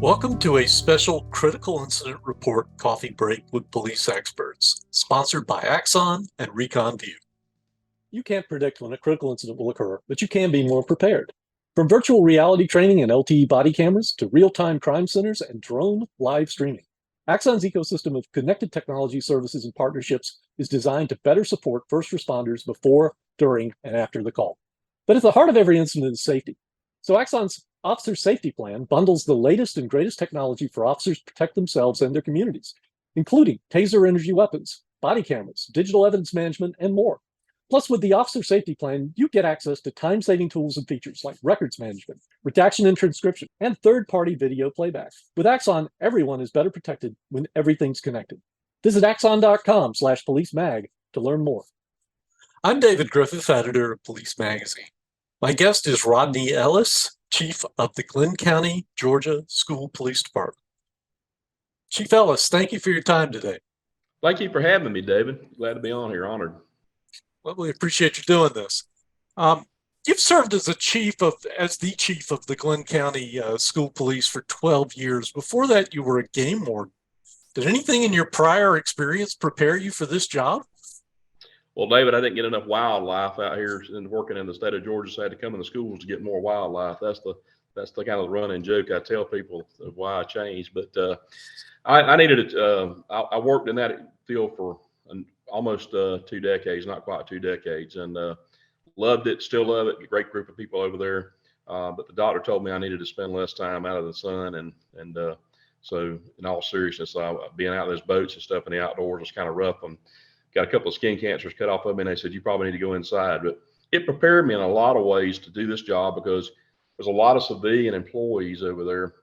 Welcome to a special Critical Incident Report coffee break with police experts, sponsored by Axon and Recon View. You can't predict when a critical incident will occur, but you can be more prepared. From virtual reality training and LTE body cameras to real-time crime centers and drone live streaming, Axon's ecosystem of connected technology services and partnerships is designed to better support first responders before, during, and after the call. But at the heart of every incident is safety. So Axon's Officer Safety Plan bundles the latest and greatest technology for officers to protect themselves and their communities, including taser energy weapons, body cameras, digital evidence management, and more. Plus, with the Officer Safety Plan, you get access to time-saving tools and features like records management, redaction and transcription, and third-party video playback. With Axon, everyone is better protected when everything's connected. Visit axon.com/policemag to learn more. I'm David Griffith, editor of Police Magazine. My guest is Rodney Ellis, Chief of the Glynn County, Georgia School Police Department. Chief Ellis, thank you for your time today. Thank you for having me, David. Glad to be on here, honored. Well, we appreciate you doing this. You've served as the chief of the Glynn County School Police for 12 years. Before that, you were a game warden. Did anything in your prior experience prepare you for this job? Well, David, I didn't get enough wildlife out here and working in the state of Georgia, so I had to come in the schools to get more wildlife. That's the kind of running joke I tell people of why I changed. But I needed it. I worked in that field for almost 2 decades, not quite 2 decades, and loved it, still love it. Great group of people over there. But the doctor told me I needed to spend less time out of the sun, and so in all seriousness, being out of those boats and stuff in the outdoors was kind of rough. And got a couple of skin cancers cut off of me, and they said, you probably need to go inside. But it prepared me in a lot of ways to do this job because there's a lot of civilian employees over there.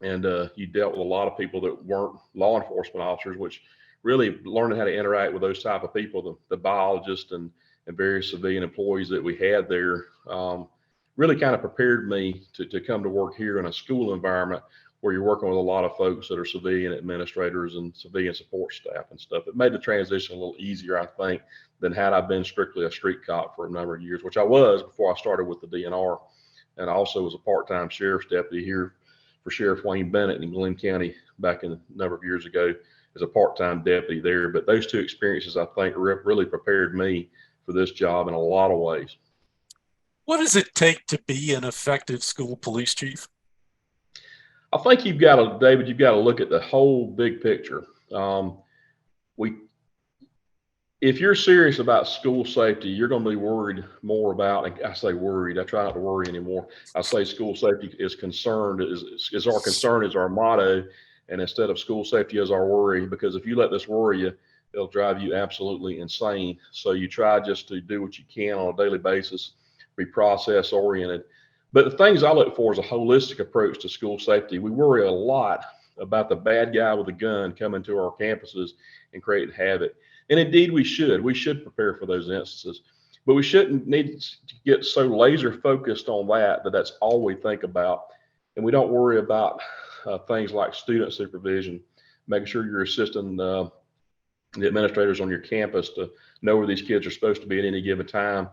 And you dealt with a lot of people that weren't law enforcement officers, which really learning how to interact with those type of people, the biologists and various civilian employees that we had there, really kind of prepared me to come to work here in a school environment where you're working with a lot of folks that are civilian administrators and civilian support staff and stuff. It made the transition a little easier, I think, than had I been strictly a street cop for a number of years, which I was before I started with the DNR. And I also was a part-time sheriff's deputy here for Sheriff Wayne Bennett in Glynn County back in a number of years ago as a part-time deputy there. But those two experiences, I think, really prepared me for this job in a lot of ways. What does it take to be an effective school police chief? I think David, you've got to look at the whole big picture. If you're serious about school safety, you're going to be worried more about, and I say worried, I try not to worry anymore. I say school safety is concerned, is our concern, is our motto. And instead of school safety is our worry, because if you let this worry you, it'll drive you absolutely insane. So you try just to do what you can on a daily basis, be process oriented. But the things I look for is a holistic approach to school safety. We worry a lot about the bad guy with a gun coming to our campuses and creating havoc. And indeed we should. We should prepare for those instances. But we shouldn't need to get so laser focused on that that's all we think about. And we don't worry about things like student supervision, making sure you're assisting the administrators on your campus to know where these kids are supposed to be at any given time.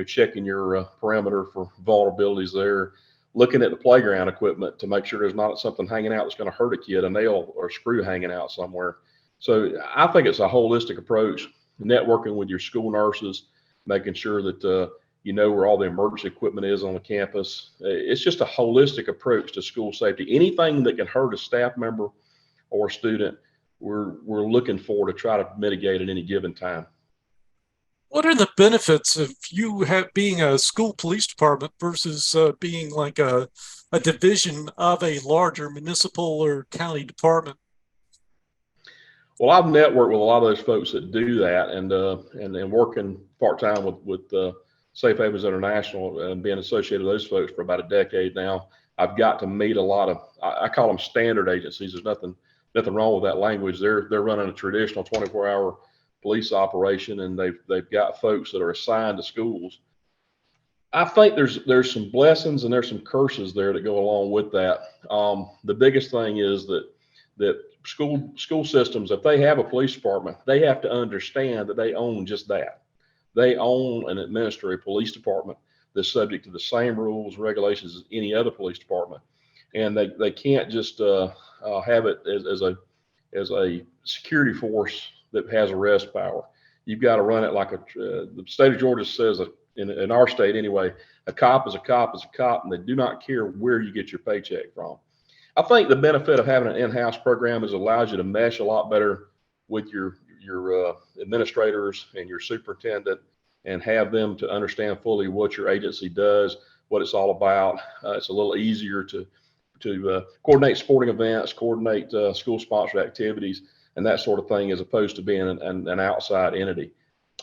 Checking your perimeter for vulnerabilities there, looking at the playground equipment to make sure there's not something hanging out that's going to hurt a kid, a nail or a screw hanging out somewhere. So I think it's a holistic approach, networking with your school nurses, making sure that you know where all the emergency equipment is on the campus. It's just a holistic approach to school safety. Anything that can hurt a staff member or a student, we're looking for to try to mitigate at any given time. What are the benefits of being a school police department versus being like a division of a larger municipal or county department? Well, I've networked with a lot of those folks that do that, and working part-time with Safe Havens International and being associated with those folks for about a decade now. I've got to meet a lot of, I call them standard agencies. There's nothing wrong with that language. They're running a traditional 24-hour police operation, and they've got folks that are assigned to schools. I think there's some blessings and there's some curses there that go along with that. The biggest thing is that school systems, if they have a police department, they have to understand that they own just that. They own and administer a police department that's subject to the same rules and regulations as any other police department. and they can't just have it as a security force that has arrest power. You've got to run it like the state of Georgia says, in our state anyway, a cop is a cop is a cop, and they do not care where you get your paycheck from. I think the benefit of having an in-house program is it allows you to mesh a lot better with your administrators and your superintendent, and have them to understand fully what your agency does, what it's all about. It's a little easier to coordinate sporting events, coordinate school-sponsored activities, and that sort of thing, as opposed to being an outside entity.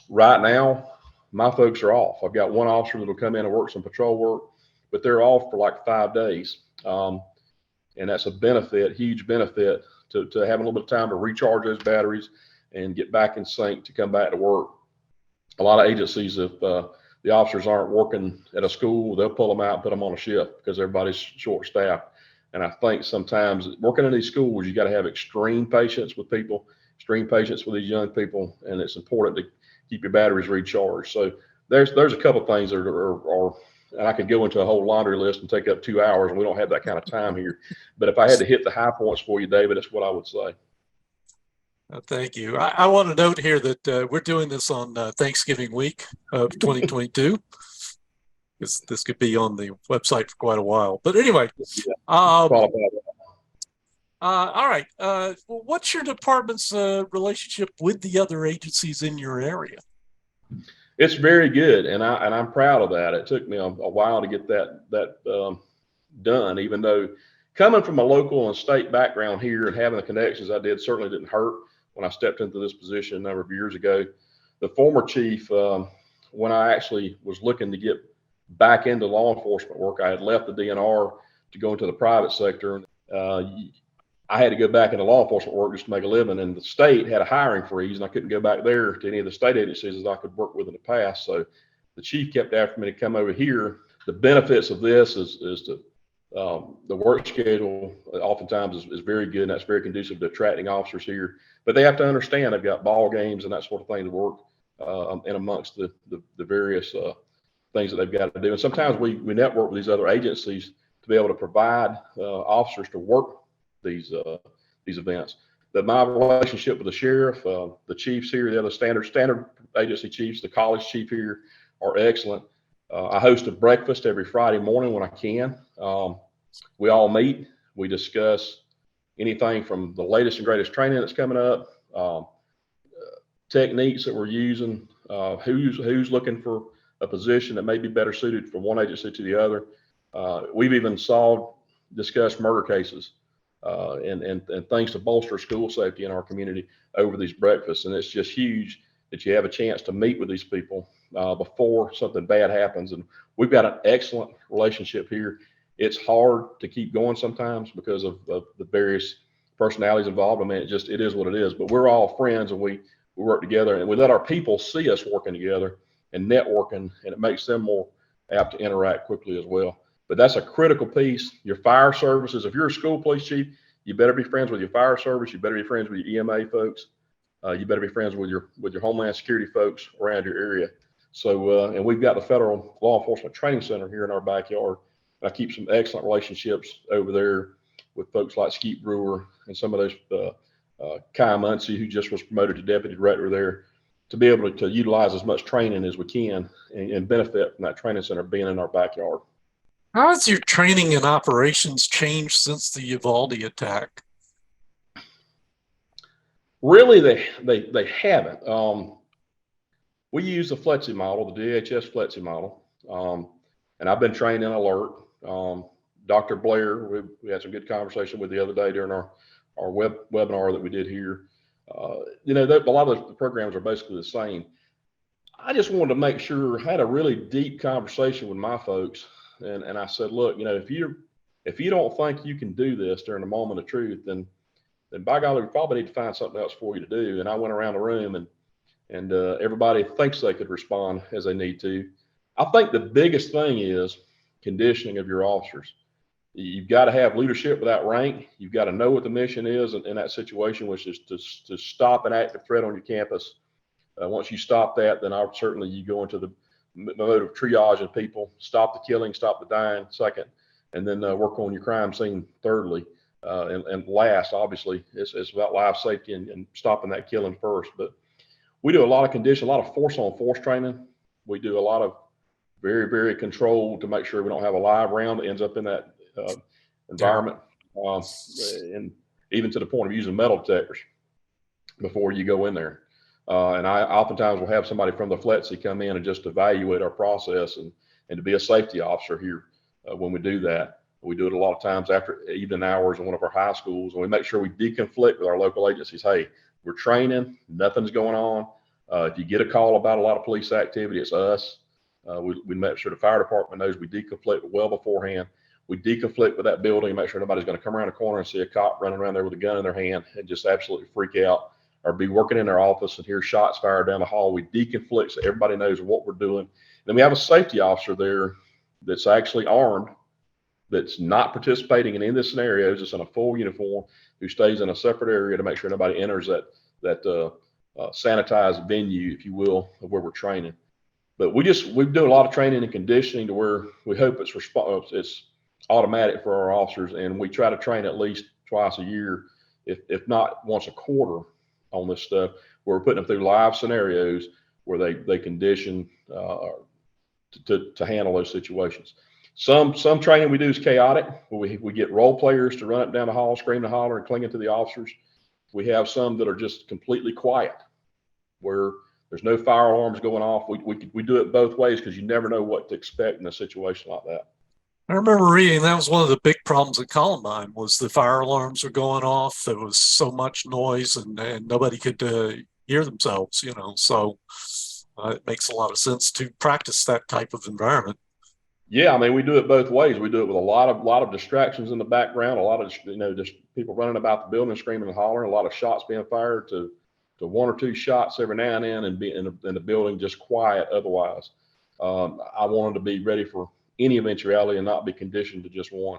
Right now, my folks are off. I've got one officer that will come in and work some patrol work, but they're off for like 5 days. And that's a benefit, huge benefit, to have a little bit of time to recharge those batteries and get back in sync to come back to work. A lot of agencies, if the officers aren't working at a school, they'll pull them out and put them on a shift because everybody's short-staffed. And I think sometimes working in these schools, you got to have extreme patience with people, extreme patience with these young people, and it's important to keep your batteries recharged. So there's a couple of things that are and I could go into a whole laundry list and take up 2 hours, and we don't have that kind of time here. But if I had to hit the high points for you, David, that's what I would say. Thank you. I want to note here that we're doing this on Thanksgiving week of 2022. This could be on the website for quite a while. But anyway, all right. What's your department's relationship with the other agencies in your area? It's very good, and I'm proud of that. It took me a while to get that done, even though coming from a local and state background here and having the connections I did certainly didn't hurt when I stepped into this position a number of years ago. The former chief, when I actually was looking to get back into law enforcement work, I had left the DNR to go into the private sector. I had to go back into law enforcement work just to make a living, and the state had a hiring freeze, and I couldn't go back there to any of the state agencies as I could work with in the past. So the chief kept after me to come over here. The benefits of this is the work schedule oftentimes is very good, and that's very conducive to attracting officers here. But they have to understand they've got ball games and that sort of thing to work in amongst the various things that they've got to do. And sometimes we network with these other agencies to be able to provide officers to work these events. But my relationship with the sheriff, the chiefs here, the other standard agency chiefs, the college chief here are excellent. I host a breakfast every Friday morning when I can. We all meet. We discuss anything from the latest and greatest training that's coming up, techniques that we're using, who's looking for a position that may be better suited from one agency to the other. We've even discussed murder cases and things to bolster school safety in our community over these breakfasts. And it's just huge that you have a chance to meet with these people before something bad happens. And we've got an excellent relationship here. It's hard to keep going sometimes because of the various personalities involved. I mean, it is what it is, but we're all friends, and we work together, and we let our people see us working together and networking, and it makes them more apt to interact quickly as well. But that's a critical piece. Your fire services, if you're a school police chief, you better be friends with your fire service. You better be friends with your EMA folks. You better be friends with your Homeland Security folks around your area. So, and we've got the Federal Law Enforcement Training Center here in our backyard. I keep some excellent relationships over there with folks like Skeet Brewer and some of those, Kai Muncie, who just was promoted to deputy director there, to be able to utilize as much training as we can and benefit from that training center being in our backyard. How has your training and operations changed since the Uvalde attack? Really, they haven't. We use the FLETC model, the DHS FLETC model, and I've been trained in alert. Dr. Blair, we had some good conversation with the other day during our webinar that we did here. A lot of the programs are basically the same. I just wanted to make sure, I had a really deep conversation with my folks, and I said, look, if you don't think you can do this during the moment of truth, then by golly, we probably need to find something else for you to do. And I went around the room, and everybody thinks they could respond as they need to. I think the biggest thing is conditioning of your officers. You've got to have leadership with that rank. You've got to know what the mission is in that situation, which is to stop an active threat on your campus. Once you stop that, then certainly you go into the mode of triage of people, stop the killing, stop the dying. Second, and then work on your crime scene thirdly. And last, obviously, it's about life safety and stopping that killing first. But we do a lot of condition, a lot of force on force training. We do a lot of very, very controlled to make sure we don't have a live round that ends up in that environment. And even to the point of using metal detectors before you go in there. And I oftentimes will have somebody from the FLETC come in and just evaluate our process and to be a safety officer here when we do that. We do it a lot of times after evening hours in one of our high schools, and we make sure we deconflict with our local agencies. Hey, we're training, nothing's going on. If you get a call about a lot of police activity, it's us. We make sure the fire department knows we deconflict well beforehand. We deconflict with that building, make sure nobody's going to come around the corner and see a cop running around there with a gun in their hand and just absolutely freak out, or be working in their office and hear shots fired down the hall. We deconflict so everybody knows what we're doing. Then we have a safety officer there that's actually armed, that's not participating in any of the scenarios, just in a full uniform, who stays in a separate area to make sure nobody enters that sanitized venue, if you will, of where we're training. But we do a lot of training and conditioning to where we hope it's automatic for our officers, and we try to train at least twice a year, if not once a quarter, on this stuff, where we're putting them through live scenarios where they condition to handle those situations. Some training we do is chaotic. We get role players to run up and down the hall, scream and holler and clinging to the officers. We have some that are just completely quiet, where there's no fire alarms going off. We do it both ways, because you never know what to expect in a situation like that. I remember reading that was one of the big problems at Columbine, was the fire alarms were going off. There was so much noise, and nobody could hear themselves, so it makes a lot of sense to practice that type of environment. Yeah, I mean, we do it both ways. We do it with a lot of distractions in the background, a lot of just people running about the building, screaming and hollering, a lot of shots being fired, to one or two shots every now and then, and be in the building just quiet otherwise. I wanted to be ready for any eventuality and not be conditioned to just one.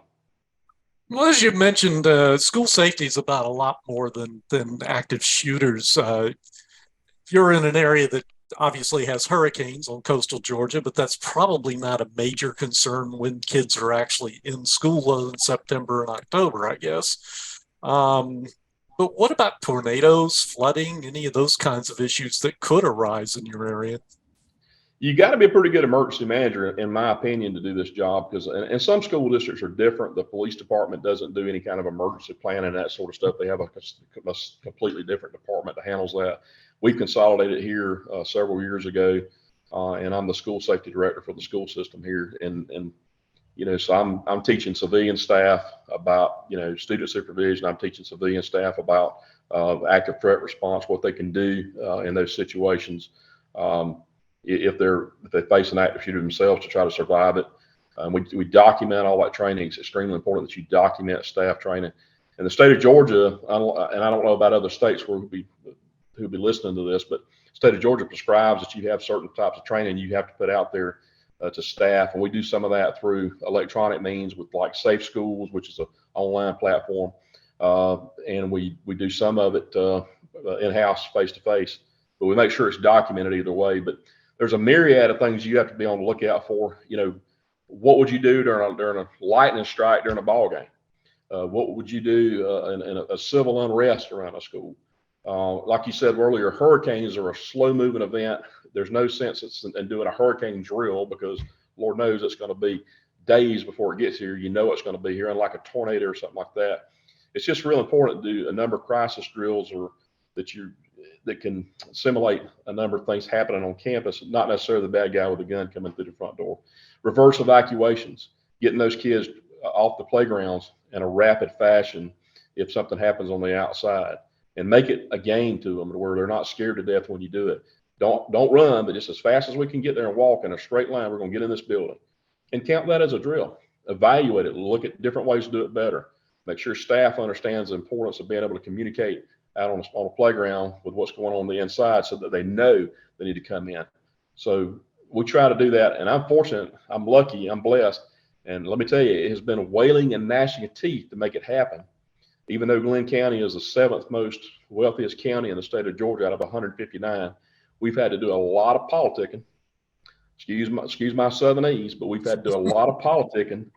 Well, as you mentioned, school safety is about a lot more than active shooters. You're in an area that obviously has hurricanes on coastal Georgia, but that's probably not a major concern when kids are actually in school in September and October, I guess. But what about tornadoes, flooding, any of those kinds of issues that could arise in your area? You got to be a pretty good emergency manager, in my opinion, to do this job, because and some school districts are different. The police department doesn't do any kind of emergency planning and that sort of stuff. They have a completely different department that handles that. We consolidated here several years ago, and I'm the school safety director for the school system here. And so I'm teaching civilian staff about student supervision. I'm teaching civilian staff about active threat response, what they can do in those situations. If they face an active shooter themselves, to try to survive it. We document all that training. It's extremely important that you document staff training. In the state of Georgia, and I don't know about other states who'll be listening to this, but the state of Georgia prescribes that you have certain types of training you have to put out there to staff. And we do some of that through electronic means with like Safe Schools, which is an online platform. And we do some of it in-house, face-to-face, but we make sure it's documented either way. But there's a myriad of things you have to be on the lookout for. What would you do during a lightning strike during a ball game? What would you do in a civil unrest around a school? Like you said earlier, hurricanes are a slow moving event. There's no sense in doing a hurricane drill, because Lord knows it's going to be days before it gets here. It's going to be here, unlike a tornado or something like that. It's just real important to do a number of crisis drills that can simulate a number of things happening on campus, not necessarily the bad guy with a gun coming through the front door. Reverse evacuations, getting those kids off the playgrounds in a rapid fashion if something happens on the outside, and make it a game to them where they're not scared to death when you do it. Don't run, but just as fast as we can get there and walk in a straight line, we're going to get in this building, and count that as a drill. Evaluate it, look at different ways to do it better. Make sure staff understands the importance of being able to communicate out on a playground with what's going on the inside, so that they know they need to come in. So we try to do that, and I'm fortunate, I'm lucky, I'm blessed, and let me tell you, it has been wailing and gnashing of teeth to make it happen. Even though Glynn County is the 7th most wealthiest county in the state of Georgia out of 159, we've had to do a lot of politicking. Excuse my Southernese, but we've had to do a lot of politicking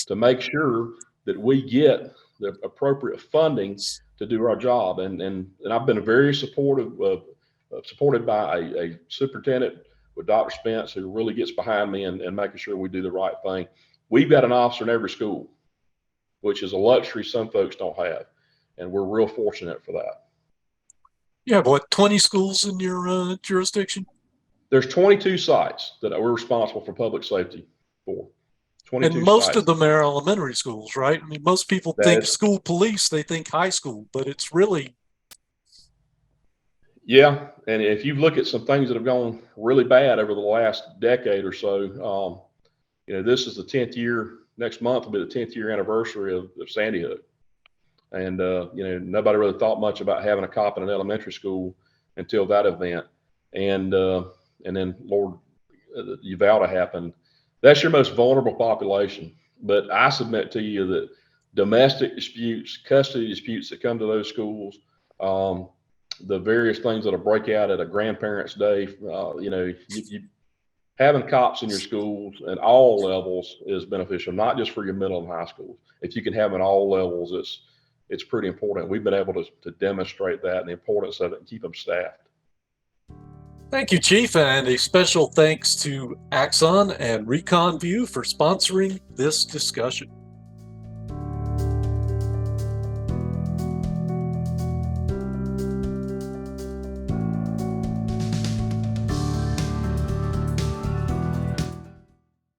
to make sure that we get the appropriate funding to do our job. And I've been very supportive of, supported by a superintendent with Dr. Spence, who really gets behind me and making sure we do the right thing. We've got an officer in every school, which is a luxury some folks don't have. And we're real fortunate for that. You have what, 20 schools in your jurisdiction? There's 22 sites that we're responsible for public safety for. 22 and most sites. of them are elementary schools, right? I mean, most people think school police, they think high school, but it's really. Yeah. And if you look at some things that have gone really bad over the last decade or so, this is the 10th year. Next month will be the 10th year anniversary of Sandy Hook. And, nobody really thought much about having a cop in an elementary school until that event. And then Lord, Uvalde happened. That's your most vulnerable population. But I submit to you that domestic disputes, custody disputes that come to those schools, the various things that'll break out at a grandparents' day, having cops in your schools at all levels is beneficial, not just for your middle and high schools. If you can have them at all levels, it's pretty important. We've been able to demonstrate that and the importance of it and keep them staffed. Thank you, Chief, and a special thanks to Axon and Recon View for sponsoring this discussion.